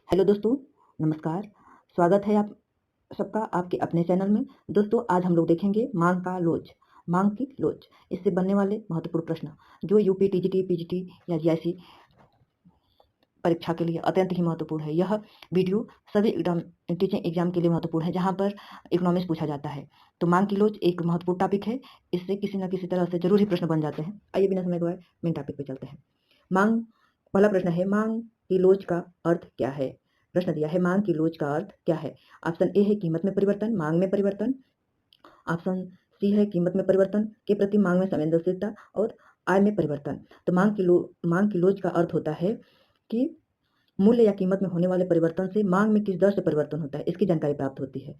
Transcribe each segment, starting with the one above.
Hello दोस्तों, नमस्कार। स्वागत है आप सबका आपके अपने चैनल में। दोस्तों, आज हम लोग देखेंगे मांग की लोच। इससे बनने वाले महत्वपूर्ण प्रश्न जो यूपी, टीजीटी, पीजीटी या जीआईसी परीक्षा के लिए अत्यंत ही महत्वपूर्ण है। यह वीडियो सभी टीचिंग एग्जाम के लिए महत्वपूर्ण है, जहां पर इकोनॉमिक्स पूछा जाता है। तो मांग की लोच एक महत्वपूर्ण टॉपिक है। इससे किसी न किसी तरह से जरूर ही प्रश्न बन जाते हैं। आइए बिना समय गवाए मेन टॉपिक पे चलते हैं। मांग पहला प्रश्न है, मांग की लोच का अर्थ क्या है? प्रश्न दिया है, मांग की लोच का अर्थ क्या है? ऑप्शन ए है कीमत में परिवर्तन, मांग में परिवर्तन। ऑप्शन सी है कीमत में परिवर्तन के प्रति मांग में संवेदनशीलता और आय में परिवर्तन। तो मांग की लोच का अर्थ होता है कि मूल्य या कीमत में होने वाले परिवर्तन से मांग में किस दर से परिवर्तन होता है, इसकी जानकारी प्राप्त होती है।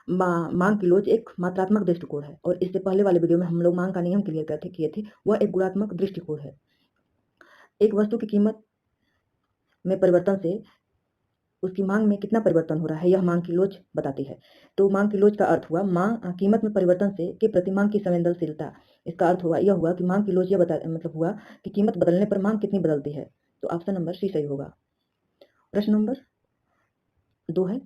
मांग की लोच एक मात्रात्मक दृष्टिकोण है, और इससे पहले वाले वीडियो में हम लोग मांग का नियम क्लियर किए थे। वह एक गुणात्मक दृष्टिकोण है। एक वस्तु की कीमत में परिवर्तन से उसकी मांग में कितना परिवर्तन हो रहा है, यह मांग की लोच बताती है। तो मांग की लोच का अर्थ हुआ कीमत में परिवर्तन से के प्रति मांग की संवेदनशीलता। इसका अर्थ यह हुआ कि मांग की लोच यह मतलब हुआ कि कीमत बदलने पर मांग कितनी बदलती है। तो ऑप्शन नंबर सी सही होगा। प्रश्न नंबर 2 है,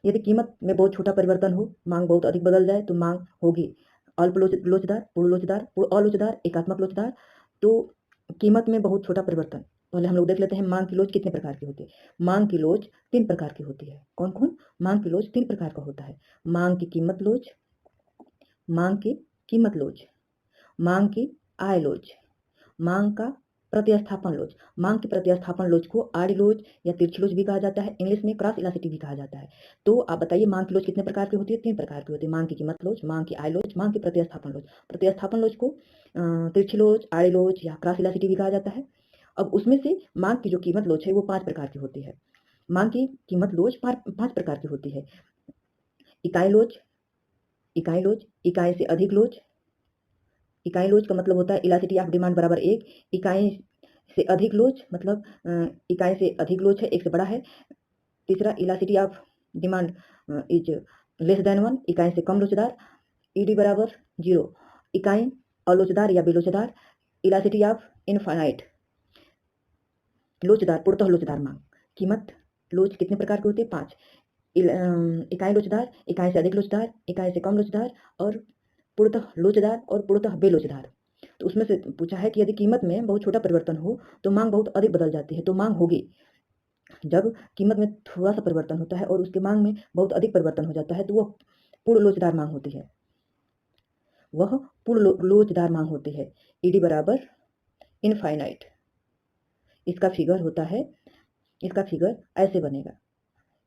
यदि कीमत में बहुत छोटा परिवर्तन हो, मांग बहुत अधिक बदल जाए, तो मांग होगी अल्प लोचदार, पूर्ण लोचदार, पूर्ण अलोचदार, एकात्मक लोचदार। तो कीमत में बहुत छोटा परिवर्तन, पहले हम लोग देख लेते हैं मांग की लोच कितने प्रकार की होती है। मांग की लोच 3 प्रकार की होती है। कौन कौन? मांग की लोच 3 प्रकार का होता है। मांग की कीमत लोच, मांग की कीमत लोच, मांग की आय लोच, मांग का प्रतिस्थापन लोच। मांग की प्रतिस्थापन लोच को आड़ी लोच या तिरछी लोच भी कहा जाता है। इंग्लिश में क्रॉस इलास्टिसिटी भी कहा जाता है। तो आप बताइए मांग की लोच कितने प्रकार की होती है? 3 प्रकार की होती है। मांग की कीमत लोच, मांग की आय लोच, मांग की प्रतिस्थापन लोच। प्रतिस्थापन लोच को तिरछी लोच, आड़ी लोच या क्रॉस इलास्टिसिटी भी कहा जाता है। अब उसमें से मांग की जो कीमत लोच है वो 5 प्रकार की होती है। मांग की कीमत लोच 5 प्रकार की होती है। इकाई लोच, इकाई लोच, इकाई से अधिक लोच। इकाई लोच का मतलब होता है इलास्टिसिटी ऑफ डिमांड बराबर 1। इकाई से अधिक लोच मतलब इकाई से अधिक लोच है, 1 से बड़ा है। तीसरा, elasticity of demand is less than 1, इकाई से कम लोचदार। ईडी बराबर 0, इकाई अलोचदार या बेलोचदार। इलास्टिसिटी ऑफ इनफाइनाइट, लोचदार, पूर्णतः लोचदार मांग। कीमत लोच कितने प्रकार की होती है? 5। इकाई लोचदार, इकाई से अधिक लोचदार, इकाई से कम लोचदार, और पूर्णतः लोचदार और पूर्णतः बेलोचदार। तो उसमें से पूछा है कि यदि कीमत में बहुत छोटा परिवर्तन हो तो मांग बहुत अधिक बदल जाती है। तो मांग होगी जब कीमत में थोड़ा सा परिवर्तन होता है और उसकी मांग में बहुत अधिक परिवर्तन हो जाता है, तो वह पूर्ण लोचदार मांग होती है। वह पूर्ण लोचदार मांग होती है। ईडी बराबर इनफाइनाइट। इसका फिगर होता है, इसका फिगर ऐसे बनेगा।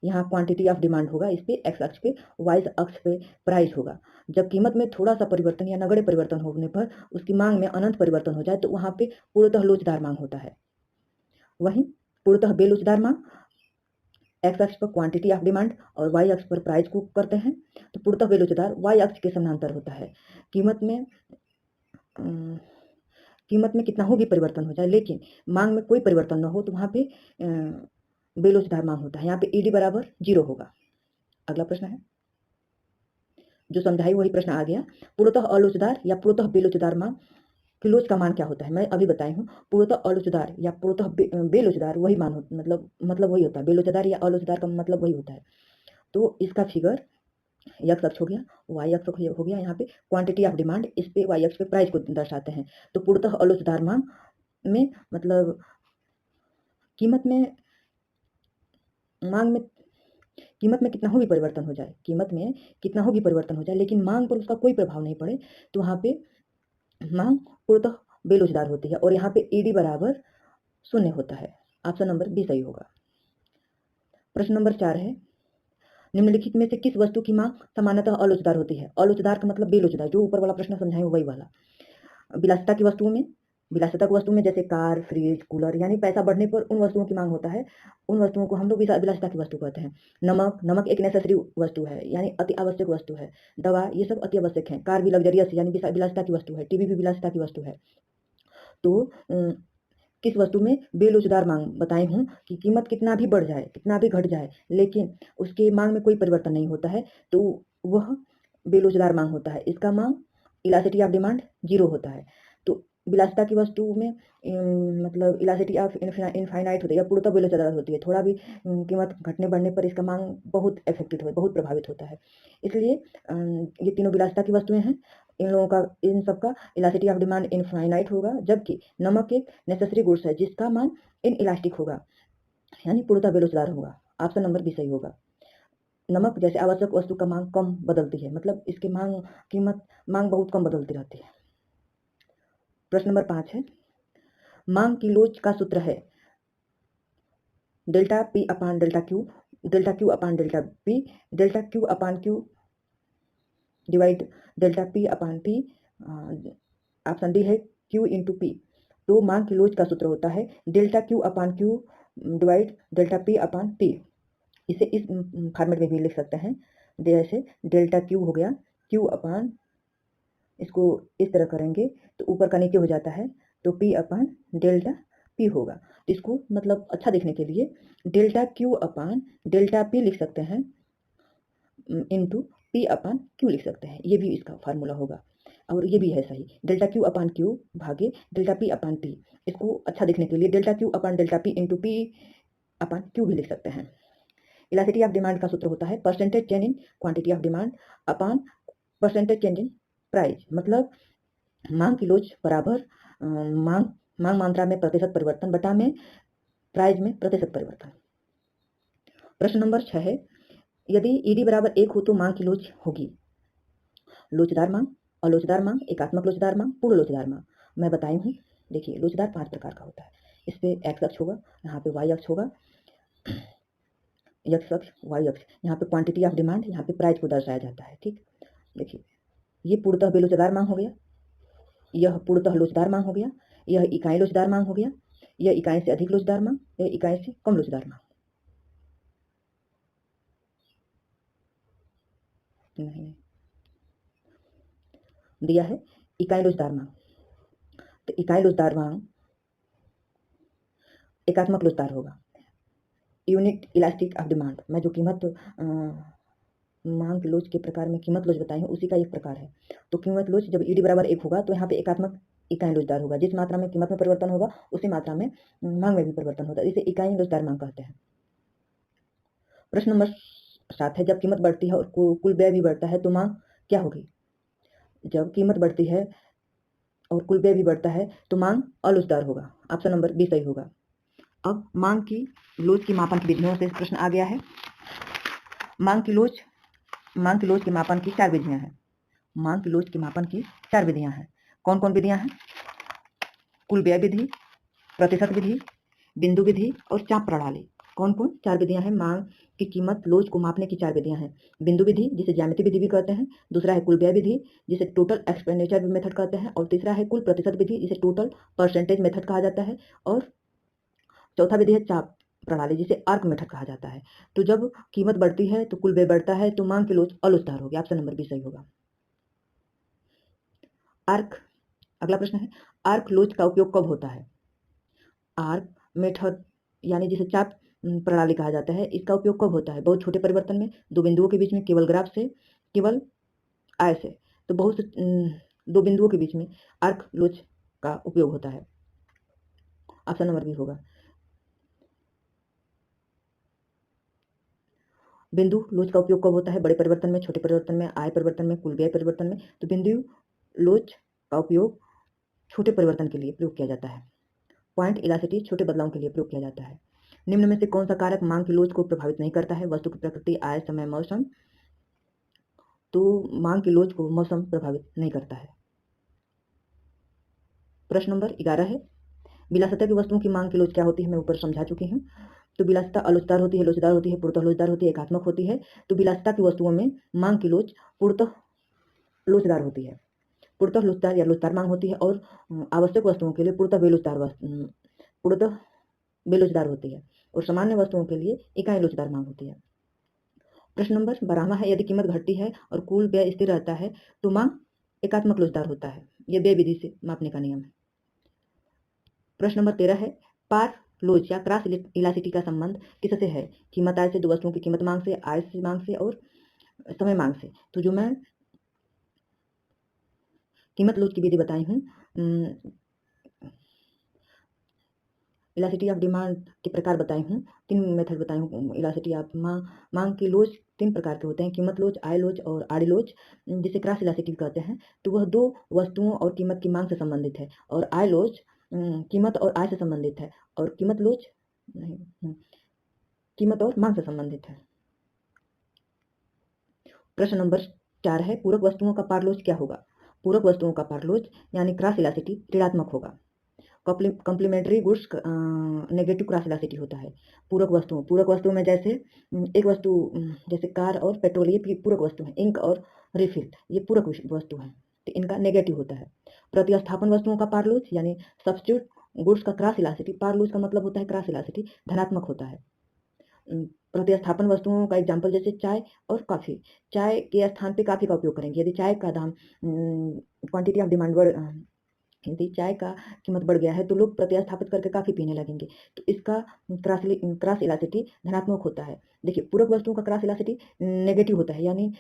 यहाँ क्वांटिटी ऑफ डिमांड होगा इस पे एक्स अक्ष पे, वाई अक्ष पे प्राइस होगा। जब कीमत में थोड़ा सा परिवर्तन या नगण्य परिवर्तन होने पर उसकी मांग में अनंत परिवर्तन हो जाए, तो वहां पे पूर्णतः लोचदार मांग होता है। वहीं पूर्णतः बेलोचदार मांग, एक्स अक्ष पर क्वांटिटी ऑफ डिमांड और वाई अक्ष पर प्राइस को करते हैं, तो पूर्णतः बेलोचदार वाई अक्ष के समानांतर होता है। कीमत में कितना हो भी परिवर्तन हो जाए लेकिन मांग में कोई परिवर्तन न हो, तो वहां पे बेलोचदार मांग होता है। यहाँ पे ईडी बराबर 0 होगा। अगला प्रश्न है, जो समझाई वही प्रश्न आ गया। पूर्णतः अलोचदार या पूर्णतः बेलोचदार मांग की लोच का मान क्या होता है? मैं अभी बताई हूँ। पूर्णतः अलोचदार या पूर्णतः बेलोचदार वही मान मतलब वही होता है। बेलोचदार या अलोचदार का मतलब वही होता है। तो इसका फिगर एक्स अक्ष हो गया, वाई अक्ष हो गया। यहाँ पे क्वांटिटी ऑफ डिमांड, इस पे वाई अक्ष पे प्राइस को दर्शाते हैं। तो पूर्णतः अलोचदार मांग में मतलब कीमत में मांग में कीमत में कितना हो भी परिवर्तन हो जाए, कीमत में कितना हो भी परिवर्तन हो जाए लेकिन मांग पर उसका कोई प्रभाव नहीं पड़े, तो वहां पे मांग पूर्णतः बेलोचदार होती है। और यहाँ पे ईडी बराबर 0 होता है। ऑप्शन नंबर बी सही होगा। प्रश्न नंबर 4 है, निम्नलिखित में से किस वस्तु की मांग सामान्यतः अलोचदार होती है? अलोचदार का मतलब बेलोचदार, जो ऊपर वाला प्रश्न समझाए वही वाला। विलासिता की वस्तुओं में जैसे कार, फ्रिज, कूलर, यानी पैसा बढ़ने पर उन वस्तुओं की मांग होता है। उन वस्तुओं को हम लोग विलासिता की वस्तु कहते हैं। नमक एक नेसेसरी वस्तु है, यानी अति आवश्यक वस्तु है। दवा, ये सब अति आवश्यक है। कार भी लग्जरियस यानी विलासिता की वस्तु है। टीवी भी विलासिता की वस्तु है। तो किस वस्तु में बेलोचदार मांग बताई हूँ कि कीमत कितना भी बढ़ जाए, कितना भी घट जाए, लेकिन उसकी मांग में कोई परिवर्तन नहीं होता है, तो वह बेलोचदार मांग होता है। इसका मांग इलास्टिसिटी ऑफ डिमांड 0 होता है। तो विलासिता की वस्तु में मतलब इलास्टिसिटी ऑफ इनफाइनाइट होती है या पूर्णतः बेलोचदार होती है। थोड़ा भी कीमत घटने बढ़ने पर इसका मांग बहुत अफेक्टेड हो बहुत प्रभावित होता है। इसलिए ये तीनों विलासिता की वस्तुएं हैं। इन सबका इलास्टिसिटी ऑफ डिमांड इनफाइनाइट होगा, जबकि नमक एक नेसेसरी गुड्स है जिसका मांग इन इलास्टिक होगा, यानी पूर्णतः बेलोचदार होगा। ऑप्शन नंबर बी सही होगा। नमक जैसे आवश्यक वस्तु का मांग कम बदलती है, मतलब इसकी मांग बहुत कम बदलती रहती है। प्रश्न नंबर 5 है, मांग की लोच का सूत्र है डेल्टा पी अपान डेल्टा क्यू अपान डेल्टा पी, डेल्टा क्यू अपान क्यू डिवाइड डेल्टा पी अपान टी। ऑप्शन डी है क्यू इंटू पी। तो मांग की लोच का सूत्र होता है डेल्टा क्यू अपान क्यू डिवाइड डेल्टा पी अपान टी। इसे इस फॉर्मेट में भी लिख सकते हैं, जैसे डेल्टा क्यू हो गया क्यू अपान, इसको इस तरह करेंगे तो ऊपर का नीचे हो जाता है, तो पी अपान डेल्टा पी होगा। तो इसको मतलब अच्छा देखने के लिए डेल्टा क्यू अपान डेल्टा पी लिख सकते हैं इंटू पी अपान क्यू लिख सकते हैं, ये भी इसका फार्मूला होगा। और ये भी है सही, डेल्टा क्यू अपान क्यू भागे डेल्टा पी अपान टी। इसको अच्छा देखने के लिए डेल्टा क्यू अपान डेल्टा पी इंटू पी अपान क्यू भी लिख सकते हैं। इलास्टिसिटी ऑफ डिमांड का सूत्र होता है percentage change in quantity of demand upon percentage change in price, मतलब मांग की लोच बराबर मांग मात्रा में प्रतिशत परिवर्तन बटा में प्राइस में प्रतिशत परिवर्तन। प्रश्न नंबर 6 है, यदि ईडी बराबर 1 हो तो मांग की लोच होगी लोचदार मांग, अलोचदार मांग, एकात्मक लोचदार मांग, पूर्ण लोचदार मांग। मैं बताई हूँ, देखिए लोचदार 5 प्रकार का होता है। इस पे एक्स अक्ष होगा, यहाँ पे वाई अक्ष होगा, एक्स अक्ष वाई अक्ष, यहाँ पे क्वांटिटी ऑफ डिमांड, यहाँ पे प्राइस को दर्शाया जाता है। ठीक, देखिए ये पूर्णतः बेलोचदार मांग हो गया, यह पूर्णतः लोचदार मांग हो गया, यह इकाई लोचदार मांग हो गया, यह इकाई से अधिक लोचदार मांग, यह इकाई से कम लोचदार मांग। नहीं दिया है इकाई लोचदार मांग, तो इकाई लोचदार मांग एकात्मक लोचदार होगा। यूनिट इलास्टिक ऑफ डिमांड, मैं जो कीमत मांग लोच के प्रकार में कीमत लोच बताई हूँ उसी का एक प्रकार है। तो कीमत लोच जब ईडी बराबर 1 होगा तो यहाँ पे एकात्मक इकाई लोचदार होगा, जिस मात्रा में कीमत में परिवर्तन होगा उसी मात्रा में मांग में भी परिवर्तन होता है, इसे इकाई लोचदार मांग कहते हैं। प्रश्न नंबर 7 है, जब कीमत बढ़ती है और कुल व्यय भी बढ़ता है तो मांग क्या होगी? जब कीमत बढ़ती है और कुल व्यय भी बढ़ता है तो मांग अलोचदार होगा। ऑप्शन नंबर बी सही होगा। अब मांग की लोच की मापन की विधियों से प्रश्न आ गया है। मांग की लोच के मापन की 4 विधियां हैं। मांग की लोच के मापन की 4 विधियां हैं। कौन कौन विधियां हैं? कुल व्यय विधि, प्रतिशत विधि, बिंदु विधि और चाप प्रणाली। कौन कौन 4 विधियां हैं? मांग की कीमत लोच को मापने की 4 विधियां हैं। बिंदु विधि जिसे ज्यामिति विधि भी कहते हैं, दूसरा है कुल व्यय विधि जिसे टोटल एक्सपेंडिचर मेथड कहते हैं, और तीसरा है कुल प्रतिशत विधि जिसे टोटल परसेंटेज मेथड कहा जाता है, और चौथा विधि है चाप प्रणाली जिसे आर्क मेथड कहा जाता है। तो जब कीमत बढ़ती है तो कुल व्यय बढ़ता है तो मांग की लोच अलोचदार होगी। ऑप्शन नंबर बी सही होगा। आर्क, अगला प्रश्न है, आर्क लोच का उपयोग कब होता है? आर्क मेथड यानी जिसे चाप प्रणाली कहा जाता है, इसका उपयोग कब होता है? बहुत छोटे परिवर्तन में, दो बिंदुओं के बीच में, केवल ग्राफ से, केवल आय से। तो बहुत से दो बिंदुओं के बीच में आर्क लोच का उपयोग होता है। ऑप्शन नंबर बी होगा। बिंदु लोच का उपयोग कब होता है? बड़े परिवर्तन में, छोटे परिवर्तन में, आय परिवर्तन में, कुल व्यय परिवर्तन में। तो बिंदु लोच का उपयोग छोटे परिवर्तन के लिए प्रयोग किया जाता है। पॉइंट इलास्टिसिटी छोटे बदलावों के लिए प्रयोग किया जाता है। निम्न में से कौन सा कारक मांग की लोच को प्रभावित नहीं करता है? वस्तु की प्रकृति, आय, समय, मौसम। तो मांग की लोच को मौसम प्रभावित नहीं करता है। प्रश्न नंबर 11 है, विलासिता की वस्तुओं की मांग की लोच क्या होती है? मैं ऊपर समझा चुकी हूँ। तो विलासिता अलोचदार होती है, लोचदार होती है, पूर्णतः लोचदार होती है, एकात्मक होती है। तो विलासिता की वस्तुओं में मांग की लोच पूर्णतः लोचदार होती है, पूर्णतः लोचदार या लोचदार मांग होती है, और आवश्यक वस्तुओं के लिए पूर्णतः बेलोचदार होती है, और सामान्य वस्तुओं के लिए इकाई लोचदार मांग होती है। प्रश्न नंबर 12 है, यदि कीमत घटती है और कुल व्यय स्थिर रहता है तो मांग एकात्मक लोचदार होता है। यह व्यय विधि से मापने का नियम है। प्रश्न नंबर 13 है, पार लोच या क्रॉस इलास्टिसिटी का संबंध किससे है? कीमत आय से, दो वस्तुओं की कीमत मांग से, आय से मांग से, और समय मांग से। तो जो मैं कीमत लोच की विधि बताई हूँ, इलास्टिसिटी ऑफ डिमांड के प्रकार बताए हूँ, 3 मेथड बताए हूँ इलास्टिसिटी ऑफ मांग की लोच 3 प्रकार के होते हैं, कीमत लोच, आय लोच और आड़ी लोच, जिसे क्रॉस इलास्टिसिटी कहते हैं। तो वह 2 वस्तुओं और कीमत की मांग से संबंधित है, और आय लोच कीमत और आय से संबंधित है, और कीमत लोच नहीं, कीमत और मांग से संबंधित है। प्रश्न नंबर 4 है, पूरक वस्तुओं का पारलोच क्या होगा? पूरक वस्तुओं का पारलोच यानी क्रॉस इलास्टिसिटी ऋणात्मक होगा। Complementary goods negative cross elasticity होता है। पूरक वस्तुओं में जैसे एक वस्तु जैसे कार और पेट्रोल, ये पूरक वस्तु है। इंक और रिफिल, ये पूरक वस्तु है, तो इनका नेगेटिव होता है। प्रतिस्थापन वस्तुओं का पारलोच यानी सब्स्टिट्यूट गुड्स का क्रॉस इलास्टिसिटी, पारलोच का मतलब होता है क्रॉस इलास्टिसिटी धनात्मक होता है। प्रतिस्थापन वस्तुओं का एग्जाम्पल जैसे चाय और कॉफी, चाय के स्थान पे कॉफी का उपयोग करेंगे। यदि चाय का दाम क्वांटिटी ऑफ डिमांड यदि चाय का कीमत बढ़ गया है तो लोग प्रतिस्थापित करके काफी पीने लगेंगे, तो इसका क्रॉस इलास्टिसिटी धनात्मक होता है। देखिए, पूरक वस्तुओं का क्रॉस इलास्टिसिटी नेगेटिव होता है यानी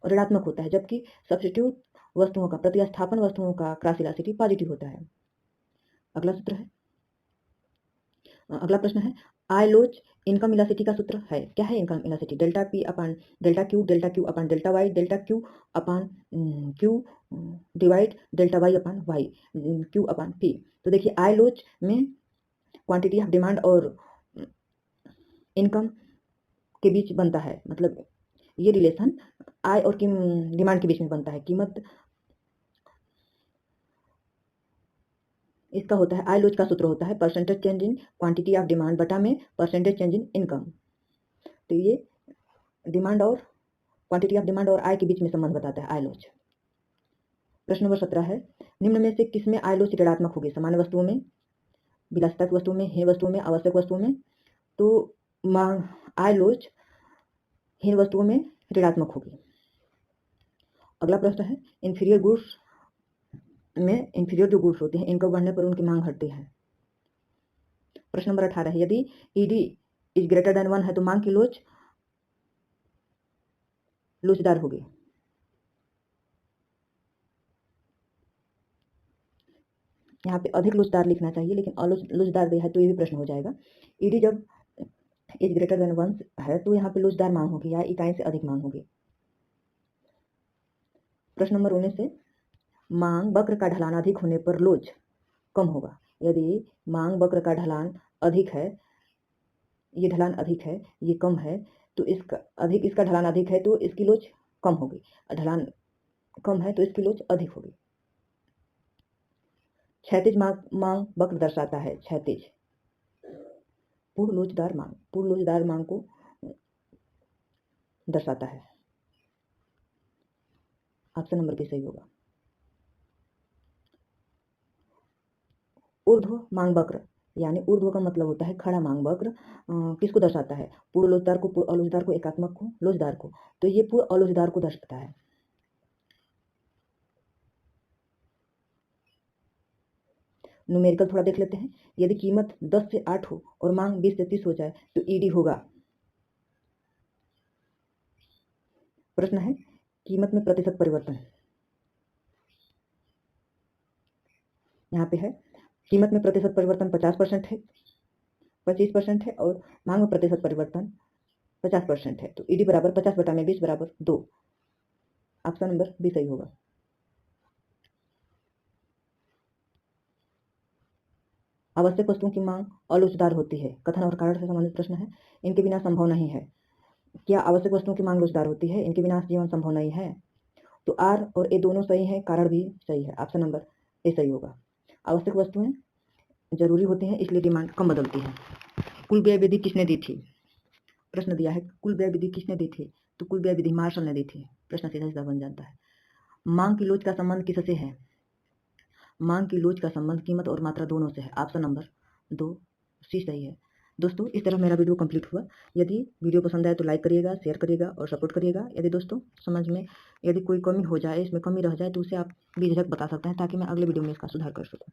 ऋणात्मक होता है, जबकि सब्स्टिट्यूट वस्तुओं का प्रतिस्थापन वस्तुओं का क्रॉस इलास्टिसिटी पॉजिटिव होता है। अगला प्रश्न है, आय लोच इनकम इलास्टिसिटी का सूत्र है। क्या है income elasticity? Delta P upon delta Q upon delta Y, delta Q upon Q divide delta Y upon Y, Q upon P. तो देखिए, आय लोच में क्वांटिटी ऑफ डिमांड और इनकम के बीच बनता है, मतलब ये रिलेशन आय और डिमांड के बीच में बनता है। कीमत इसका होता है, आय लोच का सूत्र होता है percentage change in quantity of demand बटा में परसेंटेज चेंज इन इनकम। तो ये डिमांड और क्वांटिटी ऑफ डिमांड और आय के बीच में संबंध बताता है आय लोच। प्रश्न नंबर 17 है, निम्न में से किसमें आय लोच ऋणात्मक होगी? सामान्य वस्तुओं में, विलासिता वस्तुओं में, हीन वस्तुओं में, आवश्यक वस्तुओं में। तो आय लोच हीन वस्तुओं में ऋणात्मक होगी। अगला प्रश्न है, इंफीरियर गुड्स में, इंफीरियर जो गुड्स होते हैं इनका बढ़ने पर उनकी मांग घटती है। प्रश्न नंबर 18 है, यदि ईडी इज ग्रेटर देन 1 है तो मांग की लोचदार होगी। यहाँ पे अधिक लोचदार लिखना चाहिए, लेकिन लोचदार दिया है तो ये भी प्रश्न हो जाएगा। ईडी जब इज ग्रेटर देन 1 है तो यहाँ पे लोचदार मांग होगी या इकाई से अधिक मांग होगी। प्रश्न नंबर 19 है, मांग वक्र का ढलान अधिक होने पर लोच कम होगा। यदि मांग वक्र का ढलान अधिक है, ये ढलान अधिक है, ये कम है, तो इसका ढलान अधिक है तो इसकी लोच कम होगी, ढलान कम है तो इसकी लोच अधिक होगी। क्षैतिज मांग वक्र दर्शाता है, क्षैतिज पूर्ण लोचदार मांग को दर्शाता है। ऑप्शन नंबर बी सही होगा। ऊर्ध्व मांग वक्र यानी ऊर्ध्व का मतलब होता है खड़ा मांग वक्र, किसको दर्शाता है? पूर्ण लोचदार को, पूर्ण अलोचदार को, एकात्मक को, लोचदार को। तो ये पूर्ण अलोचदार को दर्शाता है। न्यूमेरिकल थोड़ा देख लेते हैं। यदि कीमत 10 से 8 हो और मांग 20 से 30 हो जाए तो ईडी होगा। प्रश्न है, कीमत में प्रतिशत परिवर्तन। यहाँ पे है, कीमत में प्रतिशत परिवर्तन 50% है, 25% है, और मांग में प्रतिशत परिवर्तन 50% है। तो ईडी बराबर 50/20 बराबर 2। ऑप्शन नंबर बी सही होगा। आवश्यक वस्तुओं की मांग अलोचदार होती है, कथन और कारण से संबंधित प्रश्न है। इनके बिना संभव नहीं है। क्या आवश्यक वस्तुओं की मांग लोचदार होती है? इनके बिना जीवन संभव नहीं है। तो आर और ए दोनों सही है, कारण भी सही है। ऑप्शन नंबर ए सही होगा। आवश्यक वस्तुएं जरूरी होती हैं, इसलिए डिमांड कम बदलती है। कुल व्यय विधि किसने दी थी? प्रश्न दिया है, कुल व्यय विधि किसने दी थी? तो कुल व्यय विधि मार्शल ने दी थी। प्रश्न सीधा सीधा बन जाता है। मांग की लोच का संबंध किससे है? मांग की लोच का संबंध कीमत और मात्रा दोनों से है। ऑप्शन नंबर 2 सी सही है। दोस्तों, इस तरह मेरा वीडियो कंप्लीट हुआ। यदि वीडियो पसंद आए तो लाइक करिएगा, शेयर करिएगा और सपोर्ट करिएगा। यदि दोस्तों समझ में यदि कोई कमी हो जाए, इसमें कमी रह जाए, तो उसे आप बेझिझक बता सकते हैं, ताकि मैं अगले वीडियो में इसका सुधार कर सकूँ।